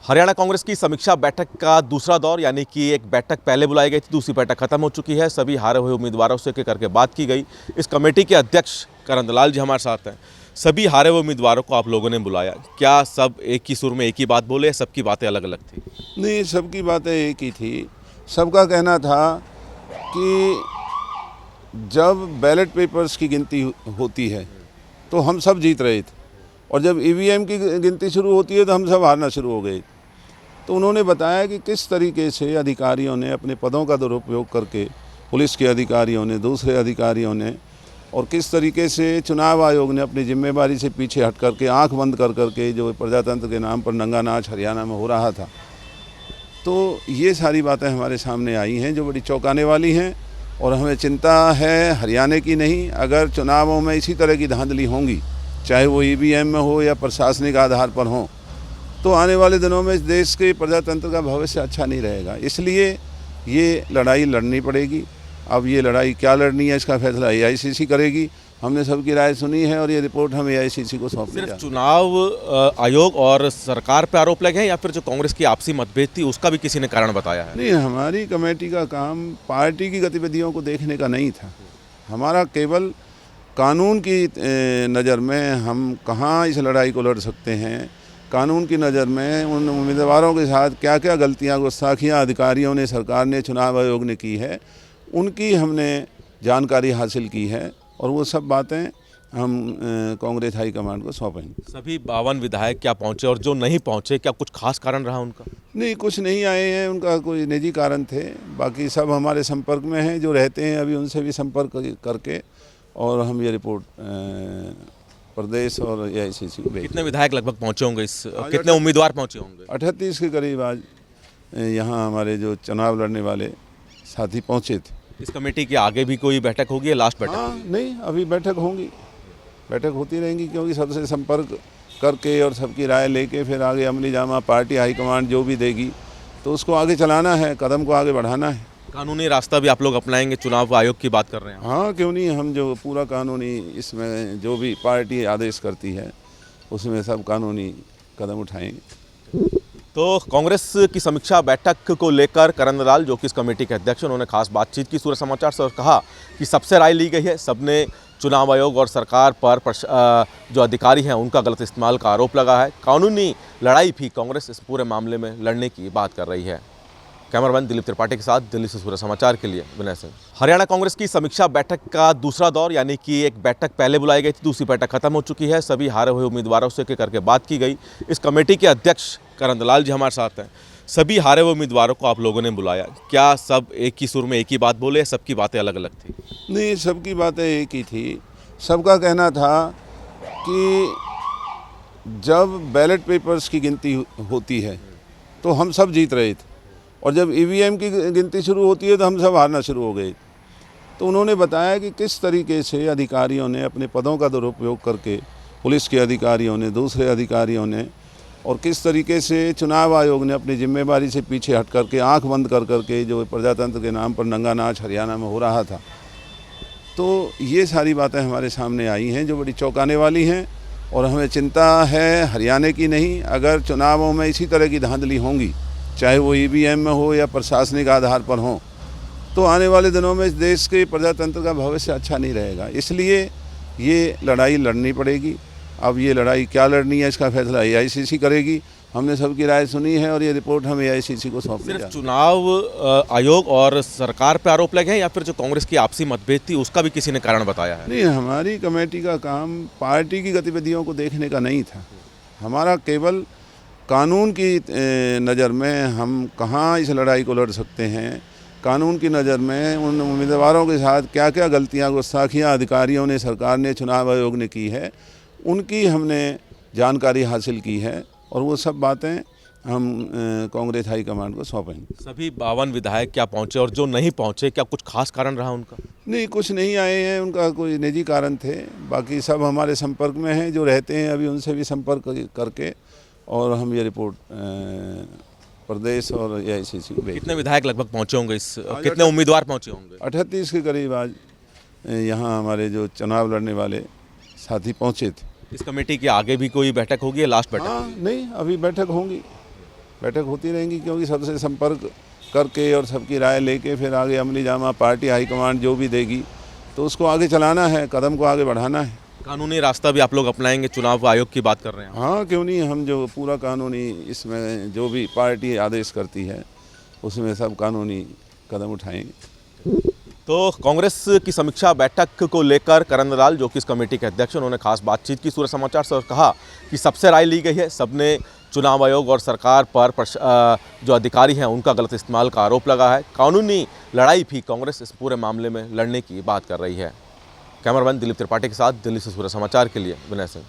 हरियाणा कांग्रेस की समीक्षा बैठक का दूसरा दौर यानी कि एक बैठक पहले बुलाई गई थी, दूसरी बैठक खत्म हो चुकी है। सभी हारे हुए उम्मीदवारों से करके बात की गई। इस कमेटी के अध्यक्ष करण दलाल जी हमारे साथ हैं। सभी हारे हुए उम्मीदवारों को आप लोगों ने बुलाया, क्या सब एक ही सुर में एक ही बात बोले, सबकी बातें अलग अलग थी? नहीं, सबकी बातें एक ही थी। सबका कहना था कि जब बैलेट पेपर्स की गिनती होती है तो हम सब जीत रहे थे, और जब ईवीएम की गिनती शुरू होती है तो हम सब हारना शुरू हो गए। तो उन्होंने बताया कि किस तरीके से अधिकारियों ने अपने पदों का दुरुपयोग करके, पुलिस के अधिकारियों ने, दूसरे अधिकारियों ने, और किस तरीके से चुनाव आयोग ने अपनी जिम्मेदारी से पीछे हट करके, आंख बंद कर करके जो प्रजातंत्र के नाम पर नंगा नाच हरियाणा में हो रहा था, तो ये सारी बातें हमारे सामने आई हैं जो बड़ी चौंकाने वाली हैं। और हमें चिंता है हरियाणा की नहीं, अगर चुनावों में इसी तरह की धांधली होंगी, चाहे वो ईवीएम में हो या प्रशासनिक आधार पर हो, तो आने वाले दिनों में इस देश के प्रजातंत्र का भविष्य अच्छा नहीं रहेगा। इसलिए ये लड़ाई लड़नी पड़ेगी। अब ये लड़ाई क्या लड़नी है, इसका फैसला एआईसीसी करेगी। हमने सबकी राय सुनी है और ये रिपोर्ट हम एआईसीसी को सौंप सिर्फ चुनाव आयोग और सरकार पे आरोप लगे हैं या फिर जो कांग्रेस की आपसी मतभेद थी उसका भी किसी ने कारण बताया है? नहीं, हमारी कमेटी का काम पार्टी की गतिविधियों को देखने का नहीं था। हमारा केवल कानून की नज़र में हम कहाँ इस लड़ाई को लड़ सकते हैं, कानून की नज़र में उन उम्मीदवारों के साथ क्या क्या गलतियाँ, गुस्ताखियाँ अधिकारियों ने, सरकार ने, चुनाव आयोग ने की है, उनकी हमने जानकारी हासिल की है और वो सब बातें हम कांग्रेस हाईकमान को सौंपेंगे। सभी 52 विधायक क्या पहुंचे, और जो नहीं पहुंचे क्या कुछ खास कारण रहा उनका? नहीं, कुछ नहीं आए हैं, उनका कोई निजी कारण थे। बाकी सब हमारे संपर्क में हैं, जो रहते हैं अभी उनसे भी संपर्क करके और हम ये रिपोर्ट प्रदेश और एआईसीसी को भेज। कितने विधायक लगभग पहुंचे होंगे, कितने उम्मीदवार पहुंचे होंगे? 38 के करीब आज यहाँ हमारे जो चुनाव लड़ने वाले साथी पहुँचे थे। इस कमेटी के आगे भी कोई बैठक होगी या लास्ट बैठक? हाँ, नहीं, अभी बैठक होंगी, बैठक होती रहेंगी, क्योंकि सबसे संपर्क करके और सबकी राय लेके फिर आगे अमली जामा पार्टी हाईकमांड जो भी देगी तो उसको आगे चलाना है, कदम को आगे बढ़ाना है। कानूनी रास्ता भी आप लोग अपनाएंगे? चुनाव आयोग की बात कर रहे हैं? हाँ, क्यों नहीं, हम जो पूरा कानूनी इसमें जो भी पार्टी आदेश करती है उसमें सब कानूनी कदम उठाएंगे। तो कांग्रेस की समीक्षा बैठक को लेकर करण दलाल जो कि इस कमेटी के अध्यक्ष, उन्होंने खास बातचीत की सूरज समाचार से और कहा कि सबसे राय ली गई है। सबने चुनाव आयोग और सरकार पर जो अधिकारी हैं उनका गलत इस्तेमाल का आरोप लगा है। कानूनी लड़ाई भी कांग्रेस इस पूरे मामले में लड़ने की बात कर रही है। कैमरामैन दिलीप त्रिपाठी के साथ दिल्ली से सूरज समाचार के लिए विनय सिंह। हरियाणा कांग्रेस की समीक्षा बैठक का दूसरा दौर यानी कि एक बैठक पहले बुलाई गई थी, दूसरी बैठक खत्म हो चुकी है। सभी हारे हुए उम्मीदवारों से करके बात की गई। इस कमेटी के अध्यक्ष करण दलाल जी हमारे साथ हैं। सभी हारे हुए उम्मीदवारों को आप लोगों ने बुलाया, क्या सब एक ही सुर में एक ही बात बोले, सबकी बातें अलग अलग थी? नहीं, सबकी बातें एक ही थी। सबका कहना था कि जब बैलेट पेपर्स की गिनती होती है तो हम सब जीत रहे थे, और जब ईवीएम की गिनती शुरू होती है तो हम सब हारना शुरू हो गए। तो उन्होंने बताया कि किस तरीके से अधिकारियों ने अपने पदों का दुरुपयोग करके, पुलिस के अधिकारियों ने, दूसरे अधिकारियों ने, और किस तरीके से चुनाव आयोग ने अपनी जिम्मेदारी से पीछे हट करके, आंख बंद कर करके जो प्रजातंत्र के नाम पर नंगा नाच हरियाणा में हो रहा था, तो ये सारी बातें हमारे सामने आई हैं जो बड़ी चौंकाने वाली हैं। और हमें चिंता है हरियाणा की नहीं, अगर चुनावों में इसी तरह की धांधली होंगी, चाहे वो ईवीएम में हो या प्रशासनिक आधार पर हो, तो आने वाले दिनों में इस देश के प्रजातंत्र का भविष्य अच्छा नहीं रहेगा। इसलिए ये लड़ाई लड़नी पड़ेगी। अब ये लड़ाई क्या लड़नी है, इसका फैसला एआईसीसी करेगी। हमने सबकी राय सुनी है और ये रिपोर्ट हम एआईसीसी को सौंप। सिर्फ चुनाव आयोग और सरकार पे आरोप लगे हैं या फिर जो कांग्रेस की आपसी मतभेद थी उसका भी किसी ने कारण बताया है? नहीं, हमारी कमेटी का काम पार्टी की गतिविधियों को देखने का नहीं था। हमारा केवल कानून की नज़र में हम कहाँ इस लड़ाई को लड़ सकते हैं, कानून की नज़र में उन उम्मीदवारों के साथ क्या क्या गलतियाँ, गुस्ताखियाँ अधिकारियों ने, सरकार ने, चुनाव आयोग ने की है, उनकी हमने जानकारी हासिल की है और वो सब बातें हम कांग्रेस हाईकमान को सौंपेंगे। सभी 52 विधायक क्या पहुंचे, और जो नहीं पहुंचे क्या कुछ खास कारण रहा उनका? नहीं, कुछ नहीं आए हैं, उनका कोई निजी कारण थे। बाकी सब हमारे संपर्क में हैं, जो रहते हैं अभी उनसे भी संपर्क करके और हम ये रिपोर्ट प्रदेश और एआईसीसी को भेज। कितने विधायक लगभग पहुंचे होंगे, कितने उम्मीदवार पहुंचे होंगे? 38 के करीब आज यहाँ हमारे जो चुनाव लड़ने वाले साथी पहुँचे थे। इस कमेटी के आगे भी कोई बैठक होगी या लास्ट बैठक? हाँ, नहीं, अभी बैठक होंगी, बैठक होती रहेंगी, क्योंकि सबसे संपर्क करके और सबकी राय लेके फिर आगे अमली जामा पार्टी हाईकमांड जो भी देगी तो उसको आगे चलाना है, कदम को आगे बढ़ाना है। कानूनी रास्ता भी आप लोग अपनाएंगे, चुनाव आयोग की बात कर रहे हैं। हाँ, क्यों नहीं, हम जो पूरा कानूनी इसमें जो भी पार्टी आदेश करती है उसमें सब कानूनी कदम उठाएंगे। तो कांग्रेस की समीक्षा बैठक को लेकर करण दलाल जो कि इस कमेटी के अध्यक्ष हैं, उन्होंने खास बातचीत की सूरज समाचार से और कहा कि सबसे राय ली गई है। सबने चुनाव आयोग और सरकार पर जो अधिकारी हैं उनका गलत इस्तेमाल का आरोप लगा है। कानूनी लड़ाई भी कांग्रेस इस पूरे मामले में लड़ने की बात कर रही है। कैमरामैन दिलीप त्रिपाठी के साथ दिल्ली से सूरज समाचार के लिए विनय सिंह।